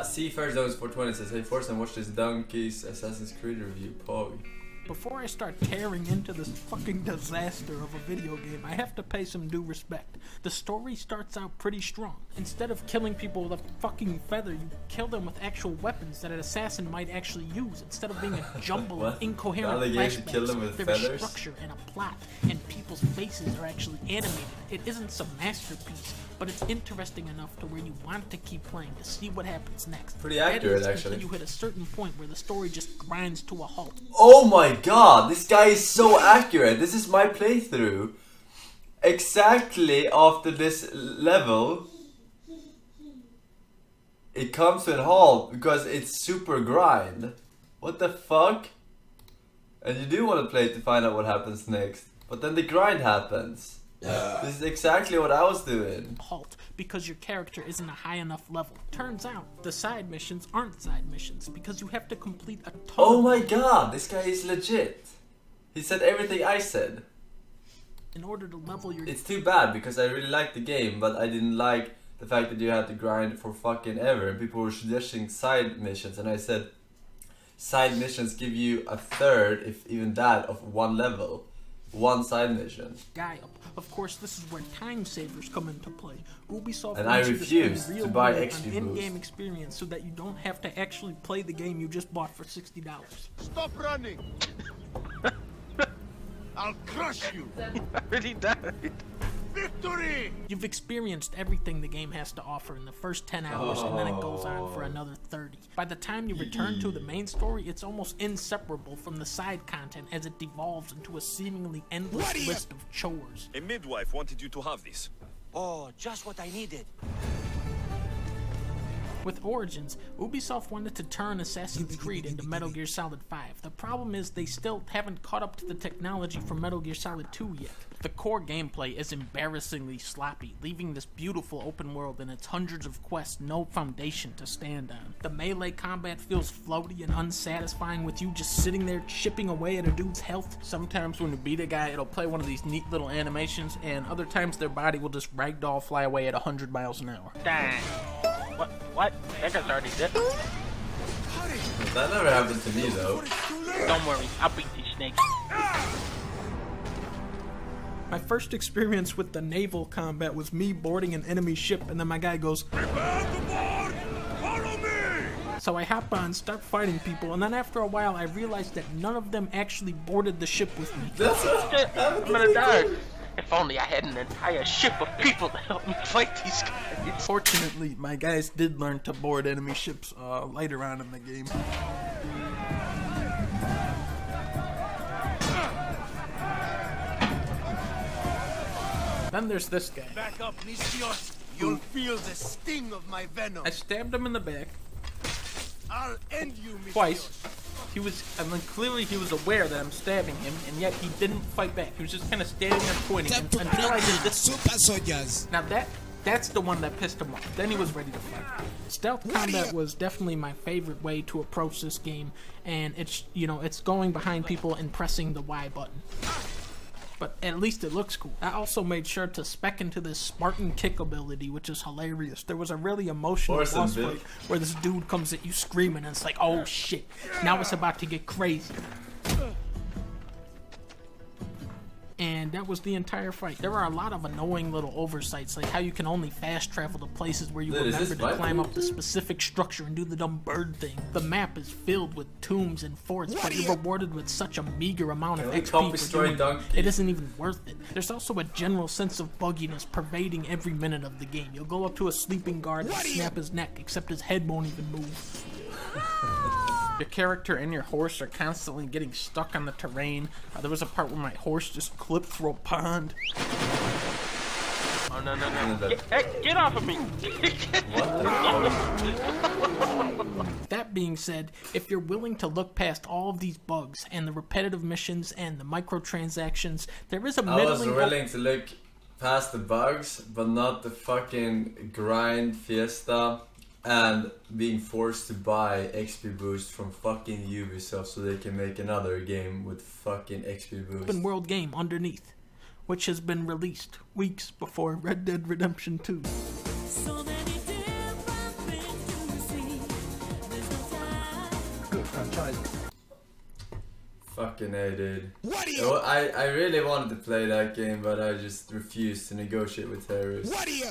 C first those 420 says, hey Forsen, watch this Donkey's Assassin's Creed review, Pog. Before I start tearing into this fucking disaster of a video game, I have to pay some due respect. The story starts out pretty strong. Instead of killing people with a fucking feather, you kill them with actual weapons that an assassin might actually use. Instead of being a jumble of incoherent flashbacks, there is structure and a plot, and people's faces are actually animated. It isn't some masterpiece, but it's interesting enough to where you want to keep playing to see what happens next. Pretty accurate, actually. You hit a certain point where the story just grinds to a halt. Oh my god, this guy is so accurate. This is my playthrough. Exactly after this level, it comes to a halt because it's super grind. What the fuck? And you do want to play to find out what happens next, but then the grind happens. This is exactly what I was doing. Halt because your character isn't a high enough level. Turns out the side missions aren't side missions because you have to complete a ton. Oh my god, this guy is legit. He said everything I said. In order to level your... It's too bad because I really liked the game, but I didn't like the fact that you had to grind for fucking ever. And people were suggesting side missions, and I said side missions give you a third, if even that, of one level. One side mission. Guy up. Of course, this is where time savers come into play. Ubisoft and I refuse to buy XP boost. In-game experience so that you don't have to actually play the game you just bought for $60. Stop running! I'll crush you! I already died. Victory! You've experienced everything the game has to offer in the first 10 hours, and then it goes on for another 30. By the time you return to the main story, it's almost inseparable from the side content as it devolves into a seemingly endless list of chores. A midwife wanted you to have this. Oh, just what I needed. With Origins, Ubisoft wanted to turn Assassin's Creed into Metal Gear Solid 5. The problem is they still haven't caught up to the technology from Metal Gear Solid 2 yet. The core gameplay is embarrassingly sloppy, leaving this beautiful open world and its hundreds of quests no foundation to stand on. The melee combat feels floaty and unsatisfying with you just sitting there chipping away at a dude's health. Sometimes when you beat a guy, it'll play one of these neat little animations, and other times their body will just ragdoll fly away at 100 miles an hour. Dang. What? That guy's already dead. That never happened to me though. Don't worry, I'll beat these snakes. My first experience with the naval combat was me boarding an enemy ship, and then my guy goes, "Prepare to board! Follow me!" So I hop on, start fighting people, and then after a while I realized that none of them actually boarded the ship with me. I'm gonna die. If only I had an entire ship of people to help me fight these guys. Fortunately, my guys did learn to board enemy ships later on in the game. Then there's this guy. Back up, Nicios. You'll feel the sting of my venom. I stabbed him in the back. I'll end you, Nicios. Twice. And then clearly he was aware that I'm stabbing him, and yet he didn't fight back. He was just kind of standing there pointing until I did this. Super soldiers. Now that's the one that pissed him off. Then he was ready to fight. Stealth combat was definitely my favorite way to approach this game, and it's going behind people and pressing the Y button. But at least it looks cool. I also made sure to spec into this Spartan kick ability, which is hilarious. There was a really emotional boss fight where this dude comes at you screaming, and it's like, oh shit, now it's about to get crazy. And that was the entire fight. There are a lot of annoying little oversights, like how you can only fast travel to places where you remember to climb up the specific structure and do the dumb bird thing. The map is filled with tombs and forts, but you're rewarded with such a meager amount of XP for doing it. It isn't even worth it. There's also a general sense of bugginess pervading every minute of the game. You'll go up to a sleeping guard and snap his neck, except his head won't even move. Your character and your horse are constantly getting stuck on the terrain. There was a part where my horse just clipped through a pond. Oh no. Get off of me! That being said, if you're willing to look past all of these bugs and the repetitive missions and the microtransactions, there is a middling... I was willing to look past the bugs, but not the fucking grind fiesta and being forced to buy XP boost from fucking Ubisoft so they can make another game with fucking XP boost. Open world game underneath, which has been released weeks before Red Dead Redemption 2. Fucking A, dude. What do you? I really wanted to play that game, but I just refused to negotiate with terrorists. What do you?